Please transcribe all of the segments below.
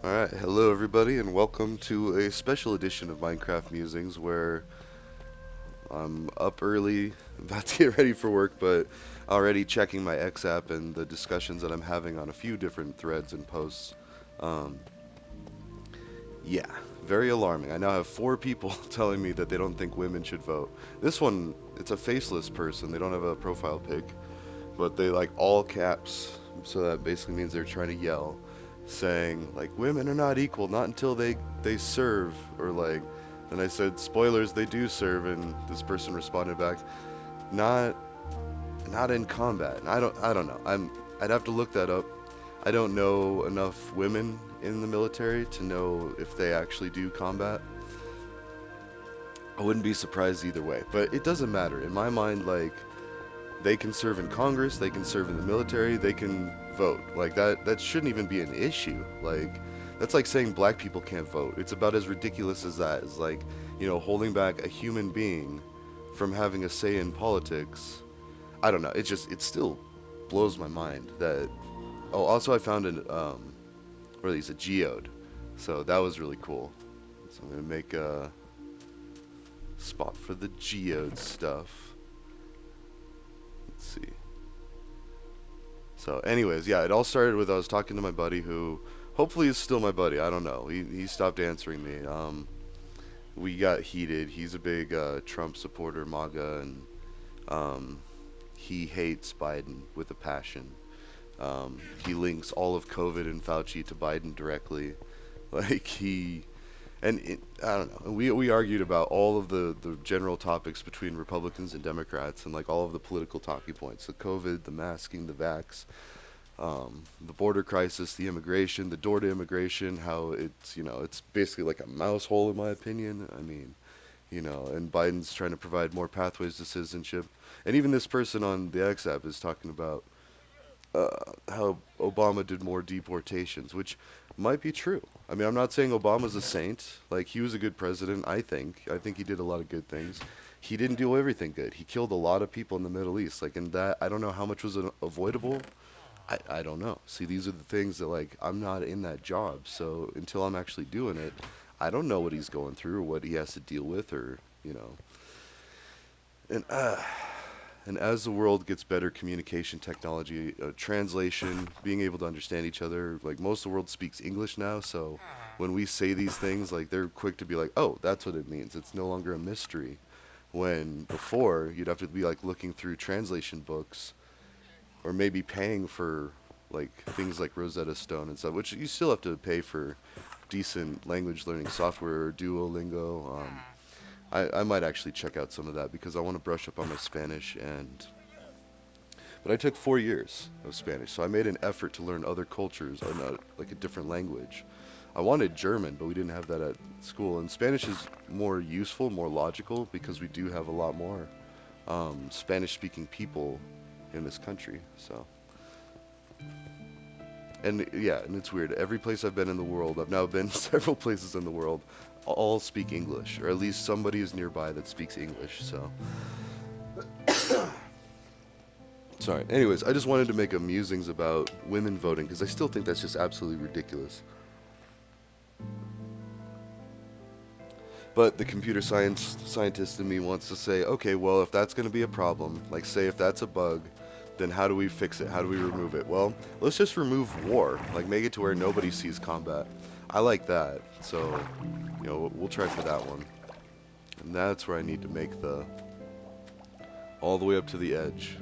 Alright, hello everybody, and welcome to a special edition of Minecraft Musings where I'm up early, about to get ready for work, but already checking my X app and the discussions that I'm having on a few different threads and posts. Um, yeah, very alarming. I now have four people telling me that they don't think women should vote. This one, it's a faceless person, they don't have a profile pic, but they like all caps, so that basically means they're trying to yell, saying like women are not equal, not until they serve, or like. And I said, spoilers, they do serve, and this person responded back, not not in combat. And I don't know. I'd have to look that up. I don't know enough women in the military to know if they actually do combat. I wouldn't be surprised either way, but it doesn't matter in my mind. Like, they can serve in Congress, they can serve in the military, they can vote. Like that shouldn't even be an issue. Like that's like saying black people can't vote. It's about as ridiculous as that. It's like, holding back a human being from having a say in politics. I don't know. It still blows my mind that. Oh, also I found or at least a geode. So that was really cool. So I'm going to make a spot for the geode stuff. Let's see. So, anyways, yeah, it all started with I was talking to my buddy who hopefully is still my buddy. I don't know. He stopped answering me. We got heated. He's a big Trump supporter, MAGA, and um, he hates Biden with a passion. He links all of COVID and Fauci to Biden directly. Like I don't know. We argued about all of the general topics between Republicans and Democrats, and like all of the political talking points: the COVID, the masking, the vax, the border crisis, the immigration, the door to immigration, how it's basically like a mouse hole in my opinion. I mean, and Biden's trying to provide more pathways to citizenship. And even this person on the X app is talking about how Obama did more deportations, which might be true. I mean, I'm not saying Obama's a saint. Like, he was a good president, I think. I think he did a lot of good things. He didn't do everything good. He killed a lot of people in the Middle East. Like, in that, I don't know how much was avoidable. I don't know. See, these are the things that, like, I'm not in that job. So until I'm actually doing it, I don't know what he's going through or what he has to deal with or, you know. And, uh, and as the world gets better, communication technology, translation, being able to understand each other, like most of the world speaks English now, so when we say these things, like they're quick to be like, oh, that's what it means. It's no longer a mystery. When before, you'd have to be like looking through translation books or maybe paying for like things like Rosetta Stone and stuff, which you still have to pay for decent language learning software or Duolingo. I might actually check out some of that because I want to brush up on my Spanish and but I took 4 years of Spanish, so I made an effort to learn other cultures, like a different language. I wanted German, but we didn't have that at school. And Spanish is more useful, more logical, because we do have a lot more Spanish-speaking people in this country. So, and yeah, and it's weird. Every place I've been in the world, I've now been several places in the world, all speak English, or at least somebody is nearby that speaks English. So, sorry. Anyways, I just wanted to make a musings about women voting because I still think that's just absolutely ridiculous. But the computer scientist in me wants to say, okay, well, if that's going to be a problem, like say if that's a bug, then how do we fix it? How do we remove it? Well, let's just remove war, like make it to where nobody sees combat. I like that. So, we'll try for that one. And that's where I need to make the all the way up to the edge.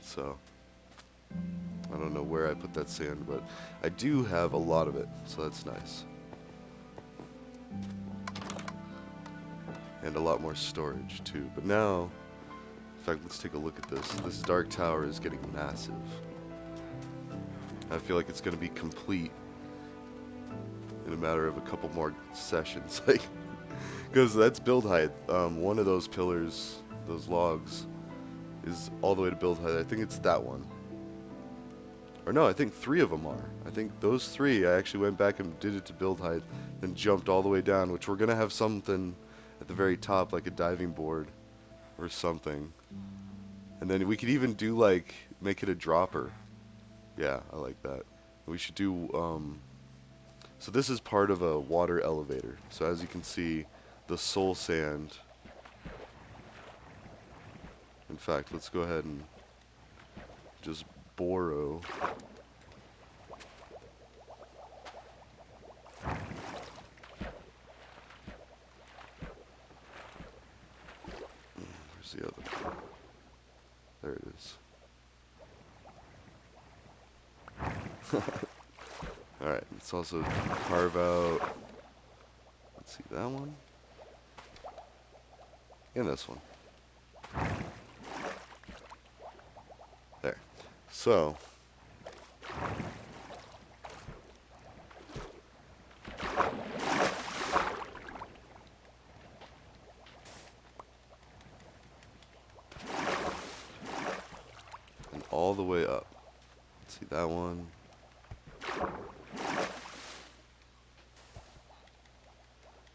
So, I don't know where I put that sand, but I do have a lot of it, so that's nice. And a lot more storage too. But now, in fact, let's take a look at this. This dark tower is getting massive. I feel like it's going to be complete in a matter of a couple more sessions. Like, because that's build height. One of those pillars, those logs, is all the way to build height. I think it's that one. Or no, I think three of them are. I think those three, I actually went back and did it to build height, then jumped all the way down, which we're going to have something at the very top, like a diving board or something. And then we could even do, like, make it a dropper. Yeah, I like that. We should do, So this is part of a water elevator. So as you can see, the soul sand. In fact, let's go ahead and just borrow. Where's the other? There it is. All right. Let's also carve out. Let's see that one and this one. There. So and all the way up. Let's see that one.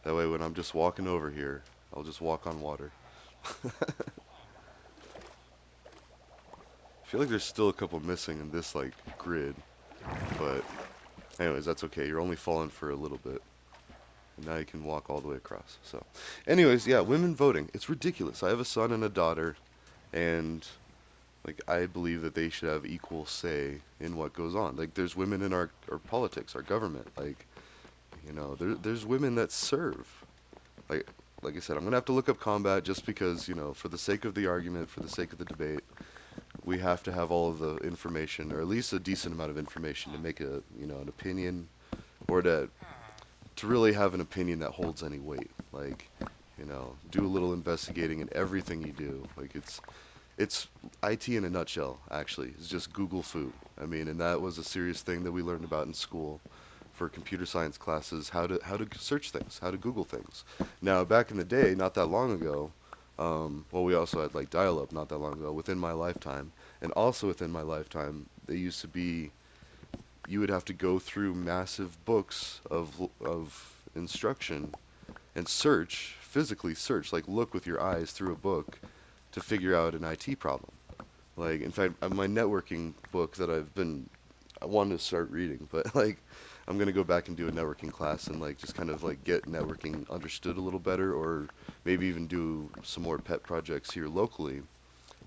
That way, when I'm just walking over here, I'll just walk on water. I feel like there's still a couple missing in this like grid, but anyways, that's okay. You're only falling for a little bit. And now you can walk all the way across. So, anyways, yeah, women voting. It's ridiculous. I have a son and a daughter, and like I believe that they should have equal say in what goes on. Like there's women in our politics, our government. Like, there's women that serve. Like like I said, I'm gonna have to look up combat just because, for the sake of the argument, for the sake of the debate, we have to have all of the information, or at least a decent amount of information to make an opinion, or to really have an opinion that holds any weight. Like, do a little investigating in everything you do. Like it's IT in a nutshell, actually. It's just Google foo. I mean, and that was a serious thing that we learned about in school for computer science classes, how to search things, how to Google things. Now, back in the day, not that long ago, well, we also had like dial-up not that long ago, within my lifetime, and also within my lifetime, they used to be you would have to go through massive books of instruction and search, physically search, like look with your eyes through a book to figure out an IT problem. Like, in fact, my networking book that I wanted to start reading, but like, I'm gonna go back and do a networking class and like just kind of like get networking understood a little better, or maybe even do some more pet projects here locally.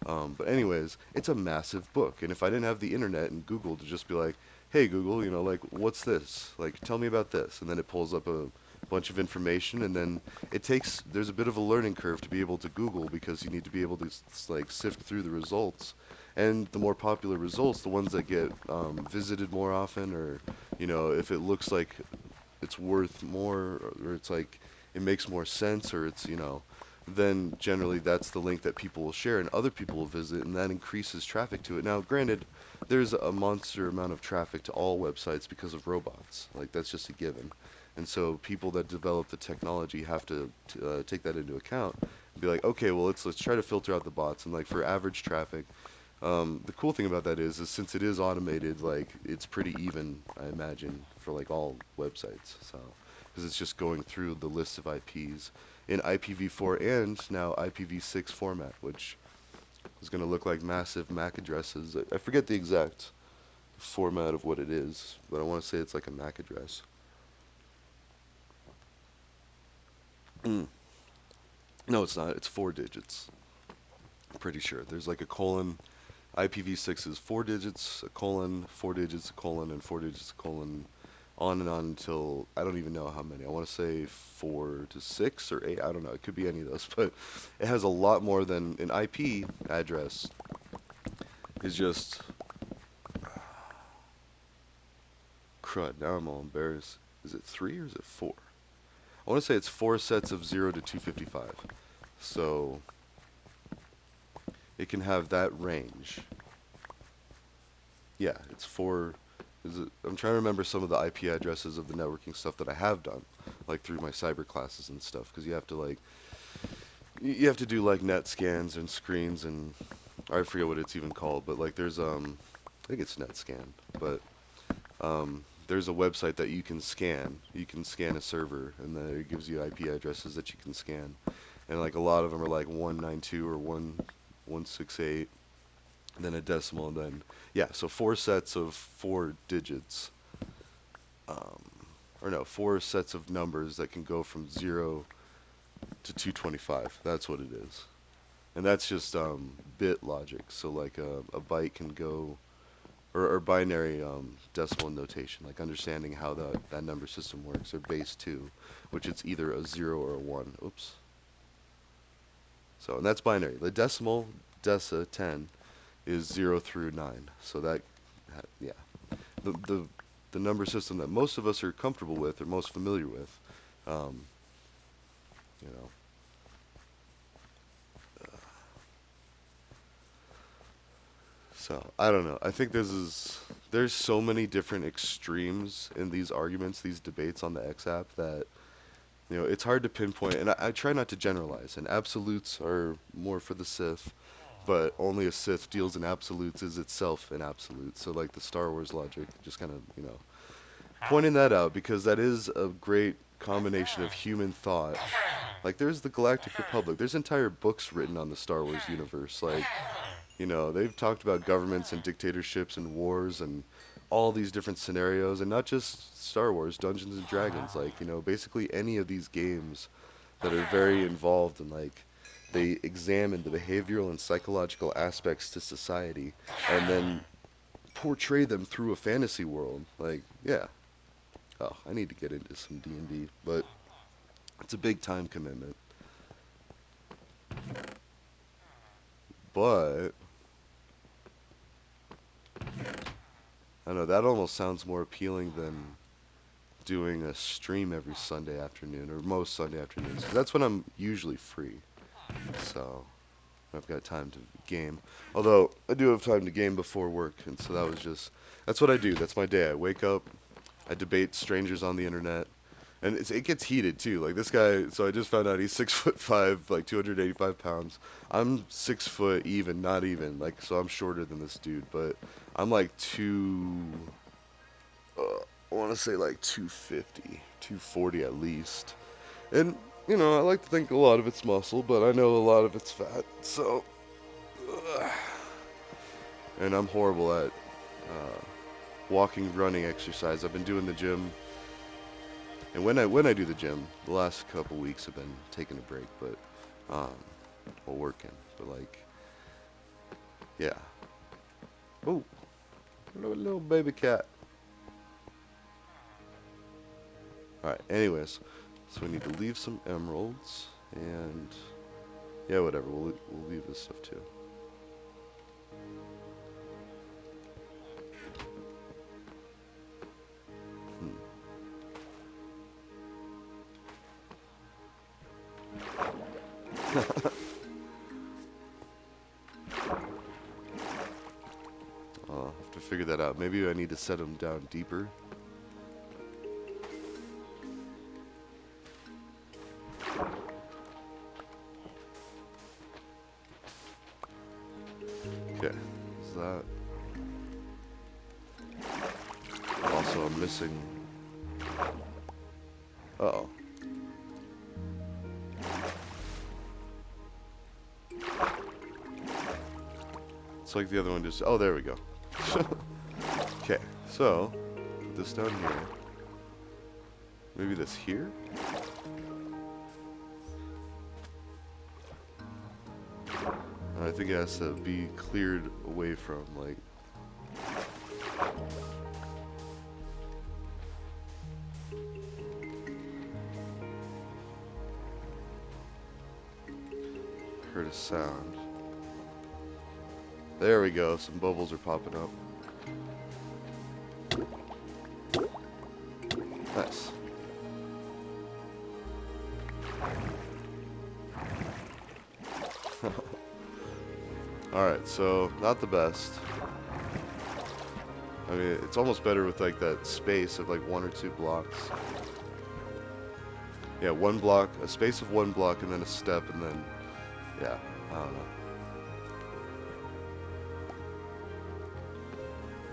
But anyways, it's a massive book, and if I didn't have the internet and Google to just be like, "Hey Google, like what's this? Like tell me about this," and then it pulls up a bunch of information, and then there's a bit of a learning curve to be able to Google because you need to be able to like sift through the results, and the more popular results, the ones that get visited more often, or if it looks like it's worth more, or it's like it makes more sense, or it's then generally that's the link that people will share and other people will visit, and that increases traffic to it. Now granted, there's a monster amount of traffic to all websites because of robots, like that's just a given, and so people that develop the technology have to take that into account and be like, okay, well, let's try to filter out the bots, and like for average traffic, the cool thing about that is since it is automated, like it's pretty even, I imagine, for like all websites. So, because it's just going through the list of IPs in IPv4 and now IPv6 format, which is going to look like massive MAC addresses. I forget the exact format of what it is, but I want to say it's like a MAC address. Mm. No, it's not. It's 4 digits. I'm pretty sure. There's like a colon. IPv6 is 4 digits, a colon, 4 digits, a colon, and 4 digits, a colon, on and on until I don't even know how many. I want to say 4 to 6 or 8. I don't know. It could be any of those, but it has a lot more than an IP address is just crud. Now I'm all embarrassed. Is it 3 or is it 4? I want to say it's 4 sets of 0 to 255. So it can have that range. Yeah, it's 4. I'm trying to remember some of the IP addresses of the networking stuff that I have done, like through my cyber classes and stuff, because you have to do like net scans and screens, and I forget what it's even called, but like there's I think it's net scan, but there's a website that you can scan. You can scan a server, and then it gives you IP addresses that you can scan, and like a lot of them are like 192 or 1168, and then a decimal, and then yeah, so 4 sets of 4 digits, um, or no, four sets of numbers that can go from 0 to 225. That's what it is. And that's just bit logic. So like a byte can go, or binary decimal notation, like understanding how that number system works, or base 2, which it's either a 0 or a 1. Oops. So, and that's binary. The decimal, deci, 10, is 0 through 9. So that, yeah. The number system that most of us are comfortable with or most familiar with, um, you know. So I don't know. I think there's so many different extremes in these arguments, these debates on the X app that it's hard to pinpoint. And I try not to generalize. And absolutes are more for the Sith, but only a Sith deals in absolutes is itself an absolute. So like the Star Wars logic, just kind of pointing that out because that is a great combination of human thought. Like there's the Galactic Republic. There's entire books written on the Star Wars universe. Like they've talked about governments and dictatorships and wars and all these different scenarios, and not just Star Wars, Dungeons and Dragons. Like basically any of these games that are very involved in like they examine the behavioral and psychological aspects to society and then portray them through a fantasy world. Like, yeah. Oh, I need to get into some D&D, but it's a big time commitment. But I don't know, that almost sounds more appealing than doing a stream every Sunday afternoon or most Sunday afternoons, 'cause that's when I'm usually free. So I've got time to game. Although I do have time to game before work, and so that's what I do. That's my day. I wake up, I debate strangers on the internet, and it gets heated too. Like this guy, so I just found out he's 6'5", like 285 pounds. I'm 6 foot even, not even. Like so, I'm shorter than this dude, but I'm like I want to say like 250, 240 at least. And I like to think a lot of it's muscle, but I know a lot of it's fat. So, and I'm horrible at walking, running, exercise. I've been doing the gym. And when I do the gym, the last couple weeks I've been taking a break, but while working. But like, yeah. Oh, little baby cat. All right. Anyways, so we need to leave some emeralds, and yeah, whatever. We'll leave this stuff too. Hmm. I'll have to figure that out. Maybe I need to set them down deeper. Okay, is that... Also, I'm missing... Uh-oh. It's like the other one just... Oh, there we go. Okay, so, put this down here. Maybe this here? I think it has to be cleared away from, like... Heard a sound. There we go, some bubbles are popping up. Nice. Alright, so, not the best. I mean, it's almost better with, like, that space of, like, 1 or 2 blocks. Yeah, 1 block, a space of 1 block, and then a step, and then... Yeah, I don't know.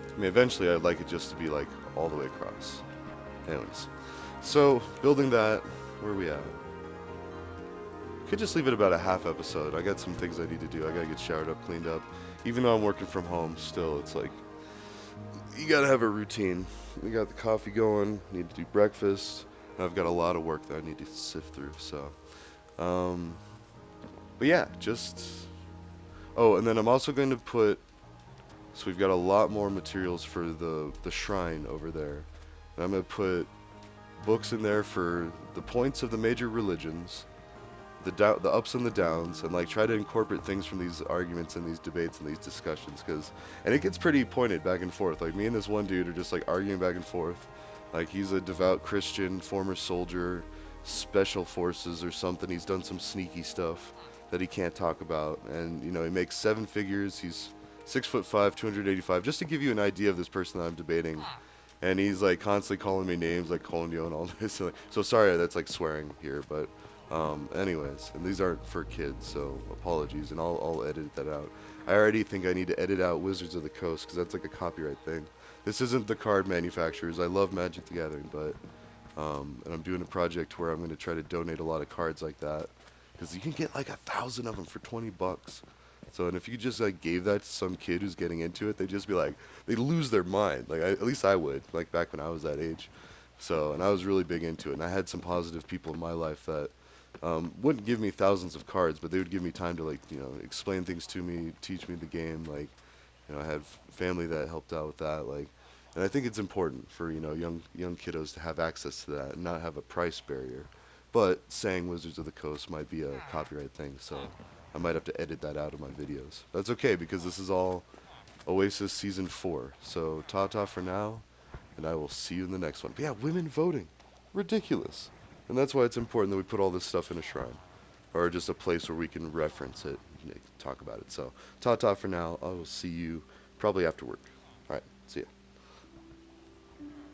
I mean, eventually I'd like it just to be, like, all the way across. Anyways. So, building that, where are we at? Could just leave it about a half episode. I got some things I need to do. I gotta get showered up, cleaned up. Even though I'm working from home, still, it's like you gotta have a routine. We got the coffee going, need to do breakfast, and I've got a lot of work that I need to sift through. So, um, but yeah, just oh, and then I'm also going to put. So we've got a lot more materials for the shrine over there. And I'm gonna put books in there for the points of the major religions, the ups and the downs, and like try to incorporate things from these arguments and these debates and these discussions, because and it gets pretty pointed back and forth. Like me and this one dude are just like arguing back and forth. Like he's a devout Christian, former soldier, special forces or something. He's done some sneaky stuff that he can't talk about, and he makes seven figures. He's 6'5", 285. Just to give you an idea of this person that I'm debating, and he's like constantly calling me names like Conyo and all this. So sorry, that's like swearing here, but anyways, and these aren't for kids, so apologies, and I'll edit that out. I already think I need to edit out Wizards of the Coast because that's like a copyright thing. This isn't the card manufacturers. I love Magic the Gathering, but and I'm doing a project where I'm going to try to donate a lot of cards like that because you can get like 1,000 of them for $20. So, and if you just like gave that to some kid who's getting into it, they'd just be like, they'd lose their mind. Like, at least I would, like back when I was that age. So, and I was really big into it, and I had some positive people in my life that wouldn't give me thousands of cards, but they would give me time to like, explain things to me, teach me the game. Like, I had family that helped out with that. Like, and I think it's important for young kiddos to have access to that and not have a price barrier. But saying Wizards of the Coast might be a copyright thing, so I might have to edit that out of my videos. That's okay because this is all Oasis Season 4. So ta-ta for now, and I will see you in the next one. But yeah, women voting. Ridiculous. And that's why it's important that we put all this stuff in a shrine. Or just a place where we can reference it, talk about it. So ta-ta for now. I will see you probably after work. Alright, see ya.